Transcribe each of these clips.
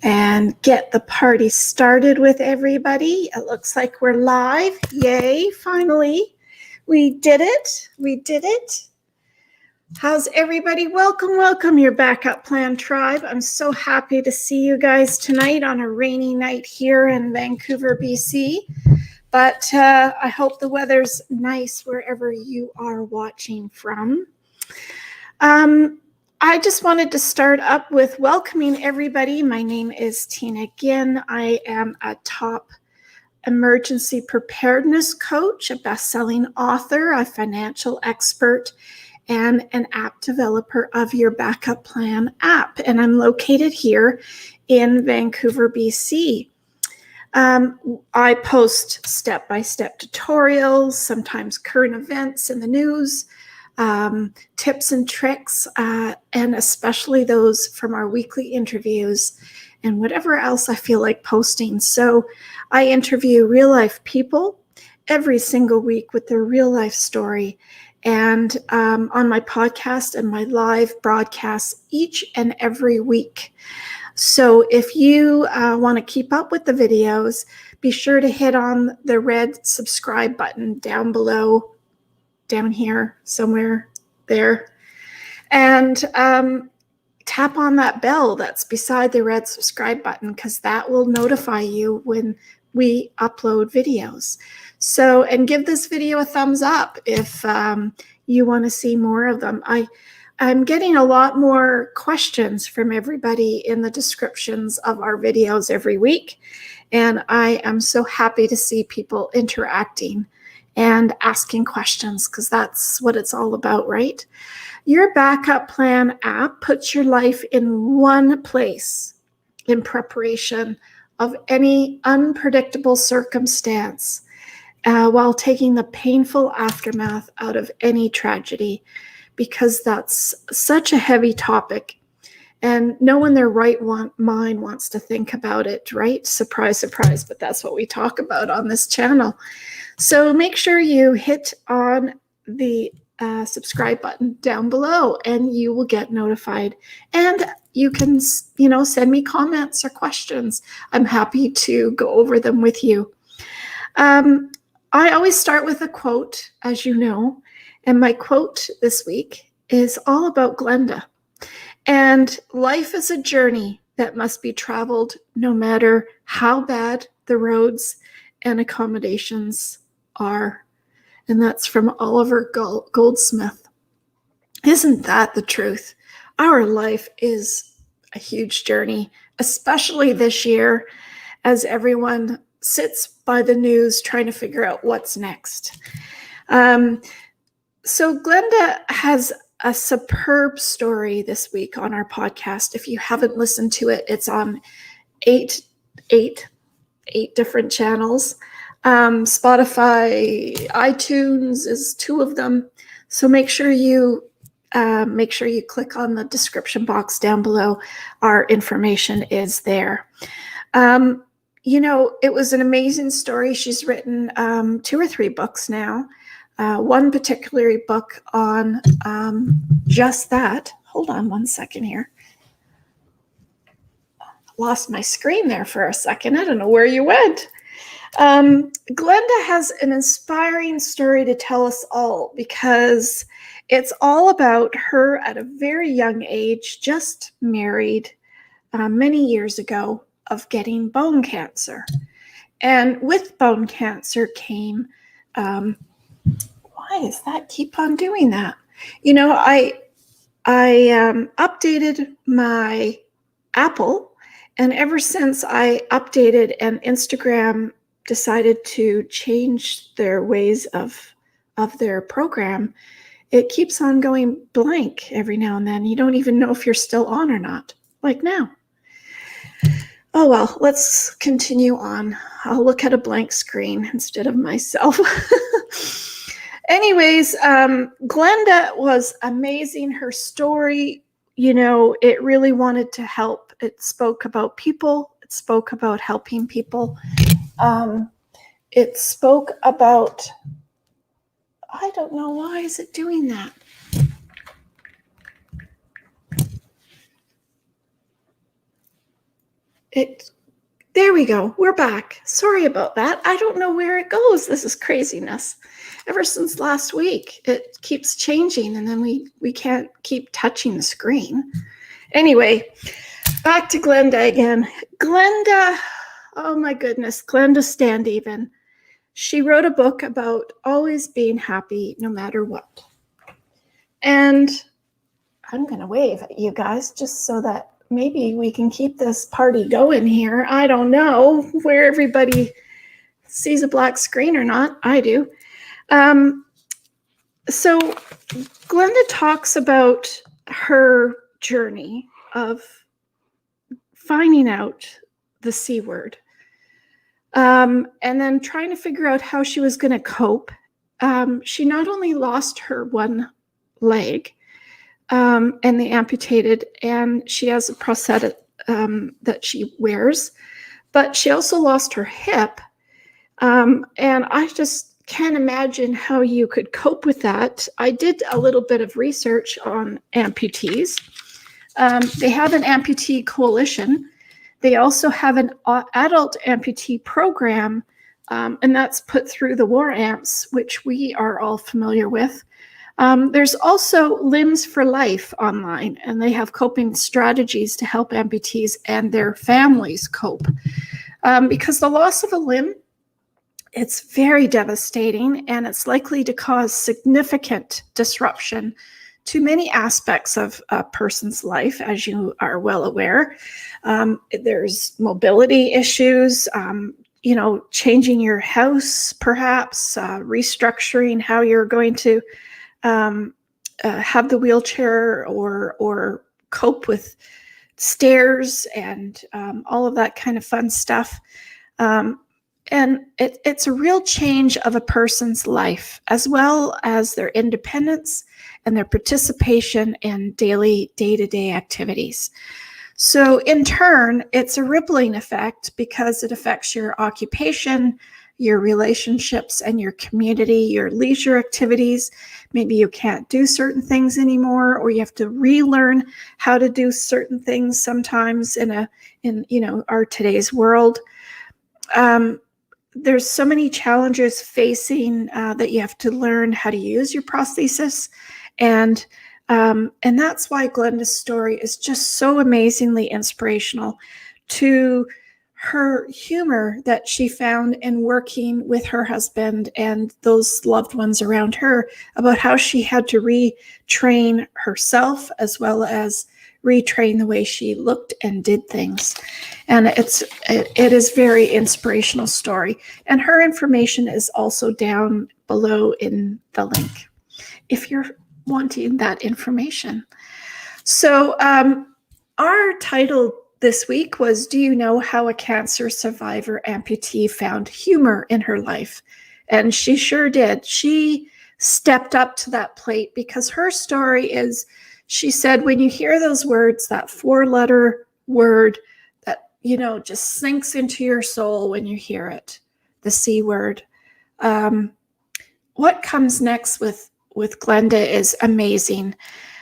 and get the party started with everybody. It looks like we're live. Yay, finally. We did it. We did it. How's everybody? Welcome, welcome, your backup plan tribe. I'm so happy to see you guys tonight on a rainy night here in Vancouver, BC. But I hope the weather's nice wherever you are watching from. I just wanted to start up with welcoming everybody. My name is Tina Ginn. I am a top emergency preparedness coach, a best-selling author, a financial expert, and an app developer of your backup plan app. And I'm located here in Vancouver, BC. I post step-by-step tutorials, sometimes current events in the news, tips and tricks, and especially those from our weekly interviews and whatever else I feel like posting. So I interview real life people every single week with their real life story, and on my podcast and my live broadcasts each and every week. So if you want to keep up with the videos, be sure to hit on the red subscribe button down below, down here, somewhere there, and tap on that bell that's beside the red subscribe button, because that will notify you when we upload videos. So, and give this video a thumbs up if you want to see more of them. I'm getting a lot more questions from everybody in the descriptions of our videos every week, and I am so happy to see people interacting and asking questions, because that's what it's all about, right? Your backup plan app puts your life in one place in preparation of any unpredictable circumstance, while taking the painful aftermath out of any tragedy, because that's such a heavy topic and no one in their right mind wants to think about it, right? Surprise, surprise, but that's what we talk about on this channel. So make sure you hit on the subscribe button down below and you will get notified. And you can, send me comments or questions. I'm happy to go over them with you. I always start with a quote, as you know, and my quote this week is all about Glenda. And life is a journey that must be traveled no matter how bad the roads and accommodations are. And that's from Oliver Goldsmith. Isn't that the truth? Our life is a huge journey, especially this year, as everyone sits by the news trying to figure out what's next. So Glenda has a superb story this week on our podcast. If you haven't listened to it, it's on eight different channels. Spotify, iTunes is two of them. So make sure you click on the description box down below. Our information is there. It was an amazing story. She's written 2 or 3 books now. One particular book on just that. Hold on one second here. Lost my screen there for a second. I don't know where you went. Glenda has an inspiring story to tell us all, because it's all about her at a very young age, just married many years ago, of getting bone cancer. And with bone cancer came, why does that keep on doing that? I updated my Apple, and ever since I updated and Instagram decided to change their ways of their program, it keeps on going blank every now and then. You don't even know if you're still on or not, like now. Oh, well, let's continue on. I'll look at a blank screen instead of myself. Anyways, Glenda was amazing. Her story, it really wanted to help. It spoke about people. It spoke about helping people. It spoke about, I don't know, why is it doing that? There we go. We're back. Sorry about that. I don't know where it goes. This is craziness. Ever since last week, it keeps changing, and then we can't keep touching the screen. Anyway, back to Glenda again. Glenda, oh my goodness, Glenda Standeven. She wrote a book about always being happy no matter what. And I'm going to wave at you guys just so that maybe we can keep this party going here. I don't know where everybody sees a black screen or not. I do. So Glenda talks about her journey of finding out the C word, and then trying to figure out how she was going to cope. She not only lost her one leg, and they amputated, and she has a prosthetic that she wears, but she also lost her hip. And I just can't imagine how you could cope with that. I did a little bit of research on amputees. They have an amputee coalition. They also have an adult amputee program, and that's put through the War Amps, which we are all familiar with. There's also Limbs for Life online, and they have coping strategies to help amputees and their families cope. Because the loss of a limb, it's very devastating, and it's likely to cause significant disruption to many aspects of a person's life, as you are well aware. There's mobility issues, changing your house, perhaps, restructuring how you're going to have the wheelchair or cope with stairs and all of that kind of fun stuff. And it's a real change of a person's life, as well as their independence and their participation in daily day-to-day activities. So in turn, it's a rippling effect because it affects your occupation, your relationships, and your community, your leisure activities. Maybe you can't do certain things anymore, or you have to relearn how to do certain things sometimes in our today's world. There's so many challenges facing that you have to learn how to use your prosthesis. And that's why Glenda's story is just so amazingly inspirational, to her humor that she found in working with her husband and those loved ones around her, about how she had to retrain herself as well as retrain the way she looked and did things. And it is very inspirational story. And her information is also down below in the link if you're wanting that information. So our title this week was, do you know how a cancer survivor amputee found humor in her life? And she sure did. She stepped up to that plate, because her story is, she said, when you hear those words, that 4-letter word that, just sinks into your soul when you hear it, the C word. What comes next with Glenda is amazing.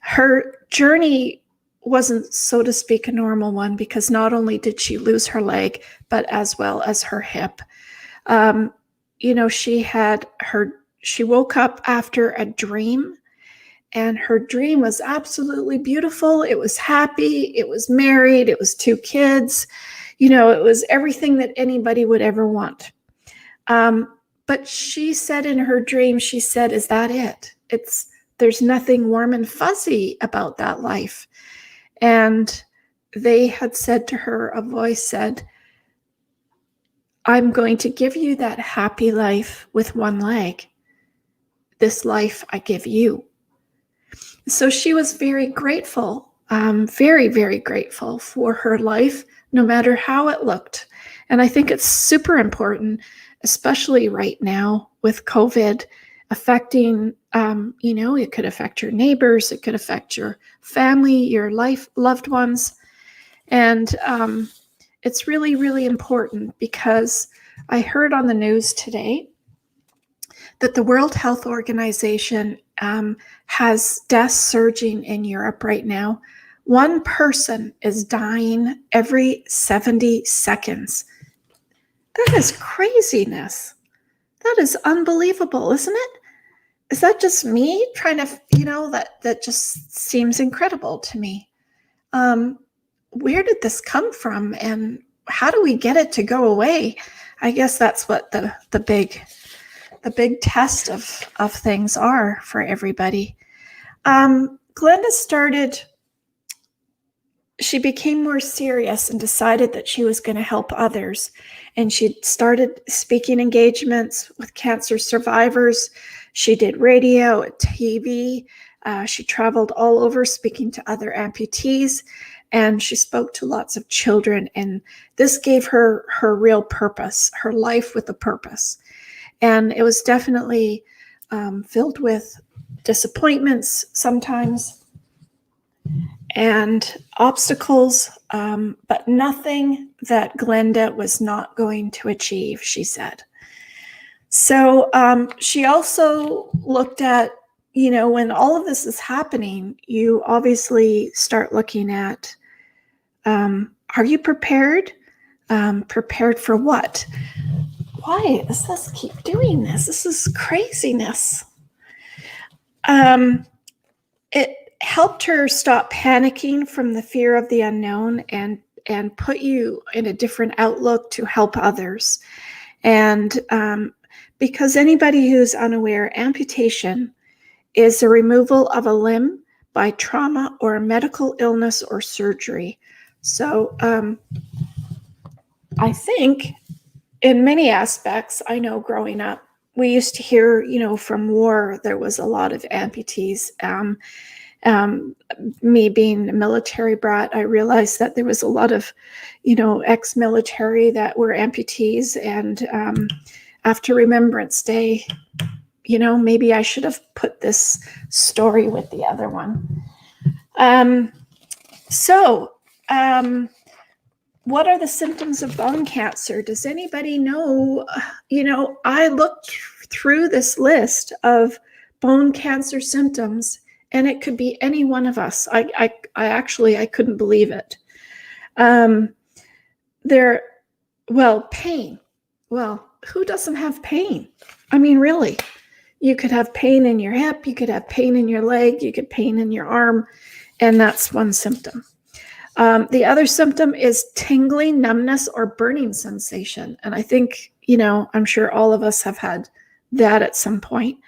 Her journey wasn't, so to speak, a normal one, because not only did she lose her leg, but as well as her hip. She woke up after a dream, and her dream was absolutely beautiful. It was happy. It was married. It was 2 kids. It was everything that anybody would ever want. But she said in her dream, she said, is that it? There's nothing warm and fuzzy about that life. And they had said to her, a voice said, I'm going to give you that happy life with 1 leg. This life I give you. So she was very grateful, very, very grateful for her life, no matter how it looked. And I think it's super important, especially right now with COVID affecting, it could affect your neighbors, it could affect your family, your loved ones. And it's really, really important, because I heard on the news today that the World Health Organization has deaths surging in Europe right now One person is dying every 70 seconds. That is craziness. That is unbelievable, isn't it? Is that just me trying to, that just seems incredible to me. Where did this come from, and how do we get it to go away? I guess that's what the big test of things are for everybody. Glenda she became more serious and decided that she was going to help others. And she started speaking engagements with cancer survivors. She did radio, TV. She traveled all over speaking to other amputees, and she spoke to lots of children. And this gave her real purpose, her life with a purpose. And it was definitely filled with disappointments sometimes and obstacles, but nothing that Glenda was not going to achieve, she said. So she also looked at, when all of this is happening, you obviously start looking at, are you prepared? Prepared for what? Why does this keep doing this? This is craziness. It helped her stop panicking from the fear of the unknown and put you in a different outlook to help others. And because anybody who's unaware, amputation is the removal of a limb by trauma or a medical illness or surgery. So I think in many aspects, I know growing up, we used to hear, from war, there was a lot of amputees. Me being a military brat, I realized that there was a lot of, ex-military that were amputees. And after Remembrance Day, maybe I should have put this story with the other one. What are the symptoms of bone cancer? Does anybody know? I looked through this list of bone cancer symptoms, and it could be any one of us. I couldn't believe it. Pain. Well, who doesn't have pain? I mean, really, you could have pain in your hip, you could have pain in your leg, you could pain in your arm, and that's one symptom. The other symptom is tingling, numbness, or burning sensation. And I think, I'm sure all of us have had that at some point.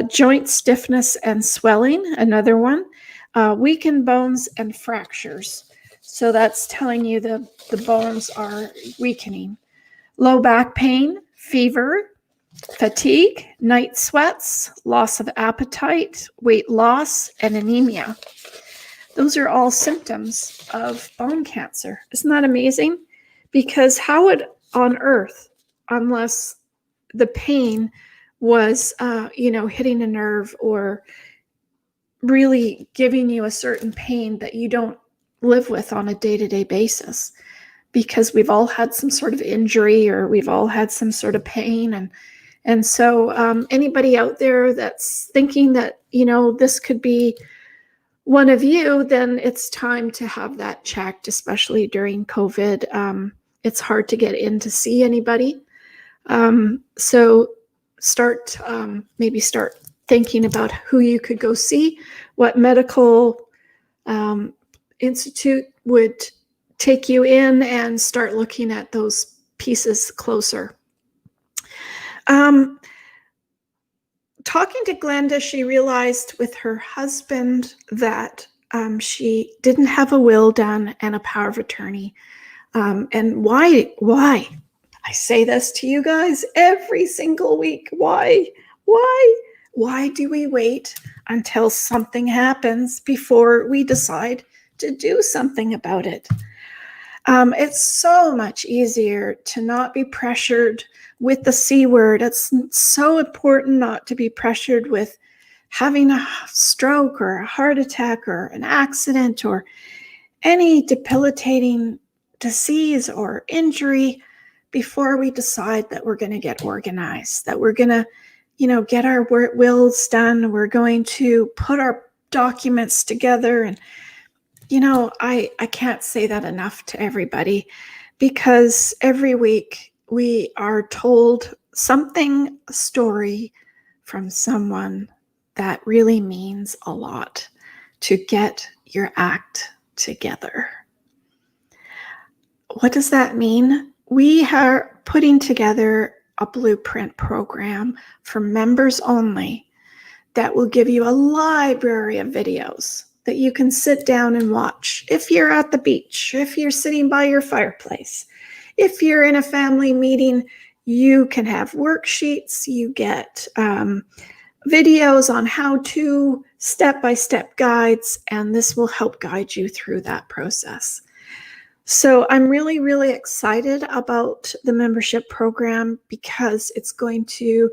Joint stiffness and swelling, another one. Weakened bones and fractures. So that's telling you the bones are weakening. Low back pain, fever, fatigue, night sweats, loss of appetite, weight loss, and anemia. Those are all symptoms of bone cancer. Isn't that amazing? Because how would on earth, unless the pain was, hitting a nerve or really giving you a certain pain that you don't live with on a day-to-day basis, because we've all had some sort of injury or we've all had some sort of pain. And so anybody out there that's thinking that, this could be one of you, then it's time to have that checked, especially during COVID. It's hard to get in to see anybody. So start thinking about who you could go see, what medical institute would take you in, and start looking at those pieces closer. Talking to Glenda, she realized with her husband that she didn't have a will done and a power of attorney. And why? I say this to you guys every single week. Why do we wait until something happens before we decide to do something about it? It's so much easier to not be pressured with the C word. It's so important not to be pressured with having a stroke or a heart attack or an accident or any debilitating disease or injury before we decide that we're going to get organized, that we're going to, get our wills done. We're going to put our documents together and, I can't say that enough to everybody, because every week we are told something, a story from someone that really means a lot to get your act together. What does that mean? We are putting together a blueprint program for members only that will give you a library of videos that you can sit down and watch. If you're at the beach, if you're sitting by your fireplace, if you're in a family meeting, you can have worksheets, you get videos on how to, step-by-step guides, and this will help guide you through that process. So I'm really, really excited about the membership program, because it's going to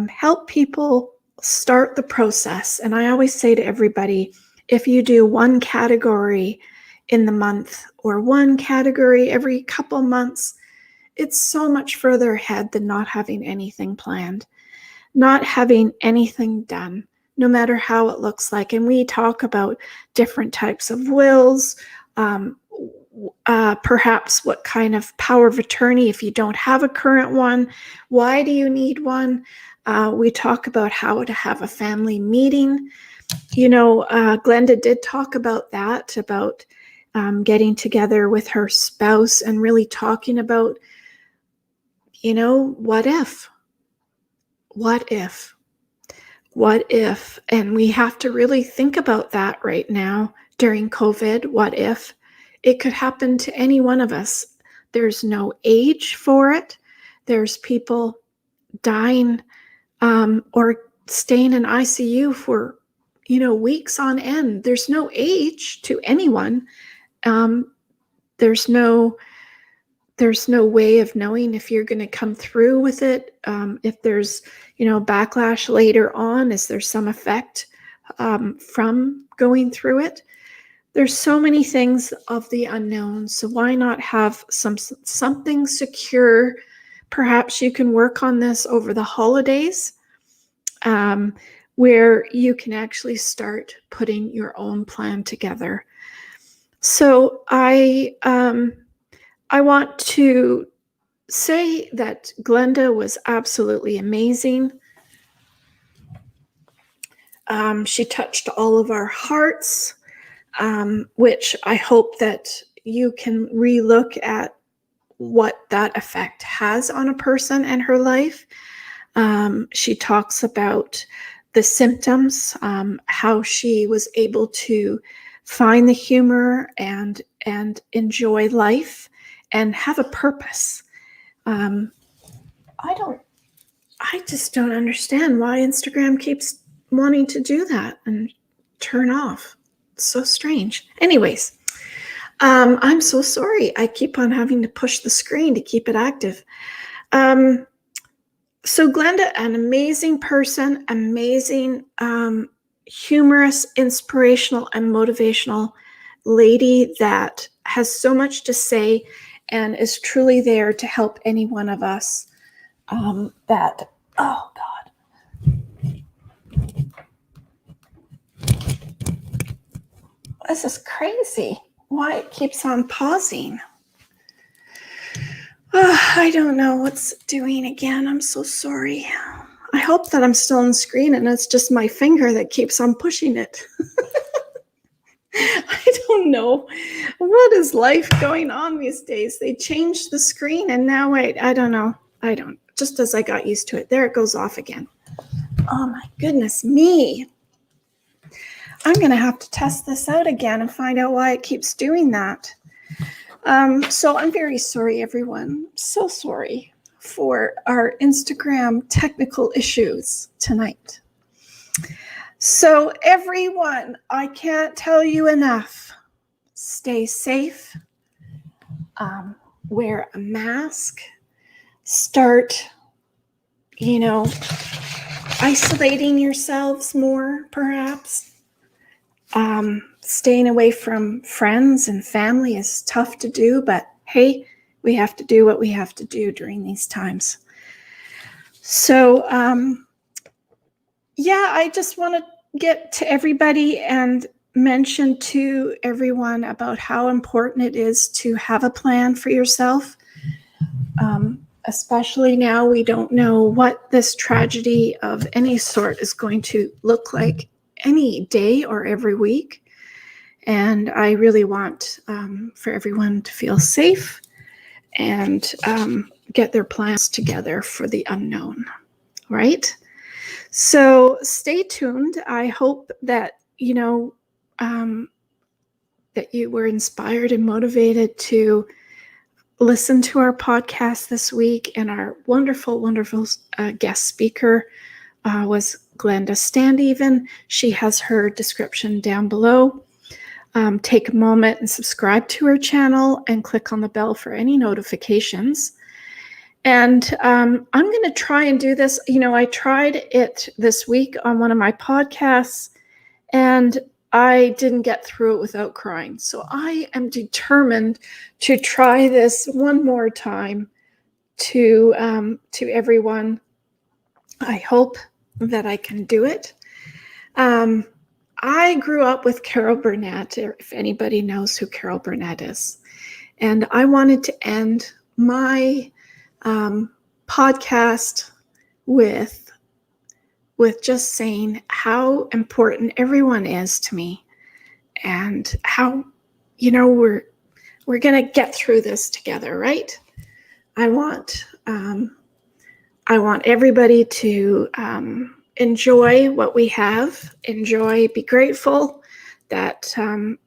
help people start the process. And I always say to everybody, if you do one category in the month or one category every couple months, it's so much further ahead than not having anything planned, not having anything done, no matter how it looks like. And we talk about different types of wills, perhaps what kind of power of attorney, if you don't have a current one, why do you need one? We talk about how to have a family meeting. Glenda did talk about that, about getting together with her spouse and really talking about, what if? What if? What if? And we have to really think about that right now during COVID. What if? It could happen to any one of us. There's no age for it. There's people dying or staying in ICU for, weeks on end. There's no age to anyone. There's no way of knowing if you're going to come through with it. If there's, backlash later on, is there some effect from going through it? There's so many things of the unknown. So why not have something secure? Perhaps you can work on this over the holidays, where you can actually start putting your own plan together. So I want to say that Glenda was absolutely amazing. She touched all of our hearts, which I hope that you can relook at what that effect has on a person and her life. She talks about the symptoms, how she was able to find the humor and enjoy life and have a purpose. I just don't understand why Instagram keeps wanting to do that and turn off. It's so strange. Anyways, I'm so sorry. I keep on having to push the screen to keep it active. So Glenda, an amazing person, amazing, humorous, inspirational, and motivational lady that has so much to say and is truly there to help any one of us oh God. This is crazy. Why it keeps on pausing. I don't know what's doing again. I'm so sorry. I hope that I'm still on the screen and it's just my finger that keeps on pushing it. I don't know. What is life going on these days? They changed the screen and now I don't know. Just as I got used to it. There it goes off again. Oh my goodness me. I'm going to have to test this out again and find out why it keeps doing that. So I'm very sorry, everyone. So sorry for our Instagram technical issues tonight. So everyone, I can't tell you enough. Stay safe. Wear a mask. Start, isolating yourselves more, perhaps. Staying away from friends and family is tough to do, but hey, we have to do what we have to do during these times. So, I just want to get to everybody and mention to everyone about how important it is to have a plan for yourself. Especially now, we don't know what this tragedy of any sort is going to look like any day or every week. And I really want for everyone to feel safe and get their plans together for the unknown, right? So stay tuned. I hope that, that you were inspired and motivated to listen to our podcast this week. And our wonderful, wonderful guest speaker was Glenda Standeven. She has her description down below. Take a moment and subscribe to her channel and click on the bell for any notifications. And I'm going to try and do this. I tried it this week on one of my podcasts, and I didn't get through it without crying. So I am determined to try this one more time to everyone. I hope that I can do it. I grew up with Carol Burnett, if anybody knows who Carol Burnett is. And I wanted to end my podcast with just saying how important everyone is to me, and how, we're going to get through this together, right? I want everybody to enjoy what we have, be grateful that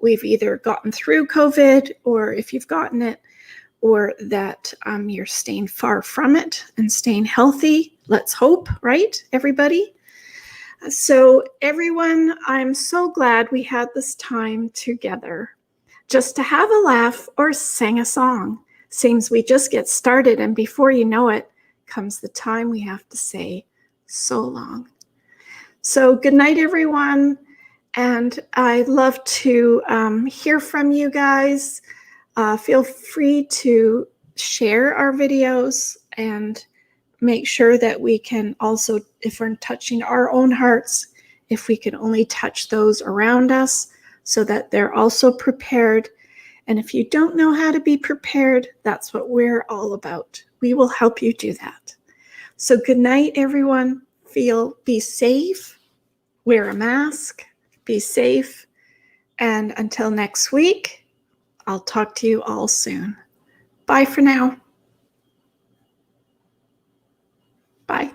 we've either gotten through COVID, or if you've gotten it, or that you're staying far from it and staying healthy. Let's hope, right, everybody? So everyone, I'm so glad we had this time together just to have a laugh or sing a song. Seems we just get started, and before you know it, comes the time we have to say so long. So good night, everyone. And I'd love to hear from you guys. Feel free to share our videos and make sure that we can also, if we're touching our own hearts, if we can only touch those around us so that they're also prepared. And if you don't know how to be prepared, that's what we're all about. We will help you do that. So good night, everyone. Be safe, wear a mask, be safe. And until next week, I'll talk to you all soon. Bye for now. Bye.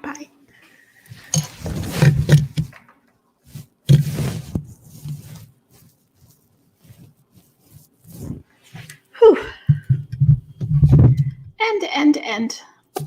Whew. End.